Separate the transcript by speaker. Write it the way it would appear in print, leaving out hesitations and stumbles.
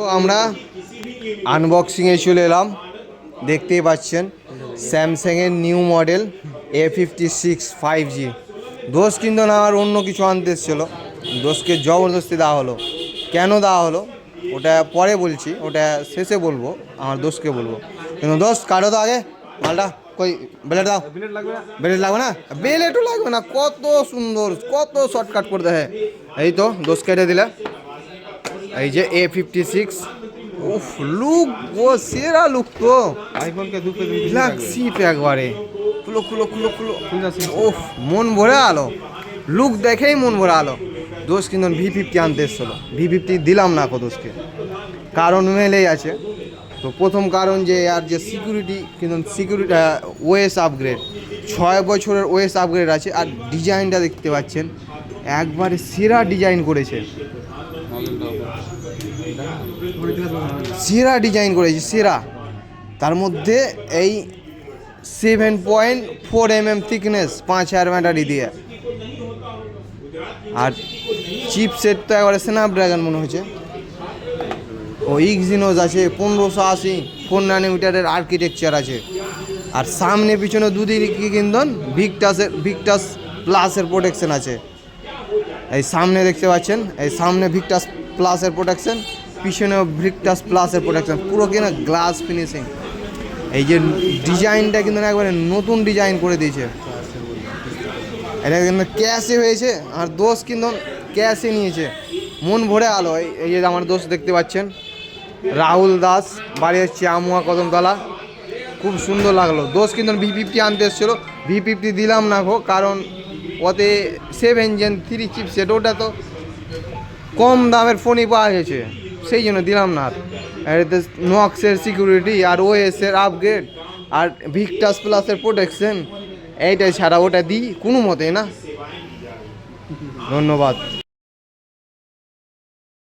Speaker 1: তো আমরা আনবক্সিংয়ে চলে এলাম। দেখতেই পাচ্ছেন স্যামসাংয়ের নিউ মডেল A56 5G। দোষ কিন্তু না আর অন্য কিছু আনতে এসেছিলো, দোষকে জবরদস্তি দেওয়া হলো। কেন দেওয়া হলো ওটা পরে বলছি, ওটা শেষে বলবো, আমার দোষকে বলবো। কিন্তু দোষ কাটো তো আগে মালটা, কই বেলেট দাও। বেলেট লাগবে না, বেলেটও লাগবে না, কত সুন্দর, কত শর্টকাট করে দেয়। এই তো দোষ কেটে দিলে, এই যে A56। উফ, লুক ও সেরা লুক তো,
Speaker 2: আইফোনকে দুটো
Speaker 1: ফ্ল্যাগশিপ একবারে। খুলো খুলো খুলো খুলো, উফ মন ভরে আলো, লুক দেখেই মন ভরে আলো। দোষ কিন্তু V50 আনতে এসেছিলো, V50 দিলাম না কো দোষকে, কারণ মেলেই আছে। তো প্রথম কারণ যে আর যে সিকিউরিটি, কিন্তু সিকিউরিটি ওএস আপগ্রেড, 6 বছরের ওএস আপগ্রেড আছে। আর ডিজাইনটা দেখতে পাচ্ছেন, একবারে সেরা ডিজাইন করেছে, সেরা ডিজাইন করেছে সেরা। তার মধ্যে এই 7.4 mm থিকনেস 5000 ব্যাটারি দিয়ে। আর চিপসেট তো একবারে স্ন্যাপড্রাগন মনে হচ্ছে। ও এক্সিনোস আছে 1580, 4 ন্যানোমিটারের আর্কিটেকচার আছে। আর সামনে পিছনে দুদিকে কিন্তু ভিক্টাস প্লাসের প্রোটেকশন আছে। এই সামনে দেখতে পাচ্ছেন, এই সামনে ভিক্টাস প্লাসের প্রোটেকশন, পিছনে ভিক্টাস প্লাসের প্রোটেকশন, পুরো কিনা গ্লাস ফিনিশিং। এই যে ডিজাইনটা কিন্তু একবারে নতুন ডিজাইন করে দিয়েছে। এটা কিন্তু ক্যাশে হয়েছে, আর দোষ কিন্তু ক্যাশে নিয়েছে, মন ভরে আলো। এই যে আমার দোষ দেখতে পাচ্ছেন, রাহুল দাস, বাড়ি হচ্ছে আমুয়া কদমতলা। খুব সুন্দর লাগলো। দোষ কিন্তু V50 আনতে এসেছিলো, V50 দিলাম না গো, কারণ ওতে 7 Gen 3 চিপসেট, ওটা তো কম দামের ফোনই পাওয়া গেছে, সেই জন্য দিলাম না। আর এতে নক্সের সিকিউরিটি আর ওএসের আপগ্রেড আর ভিক্টাস প্লাসের প্রোটেকশন, এইটাই ছাড়া ওটা দিই কোনো মতেই না। ধন্যবাদ।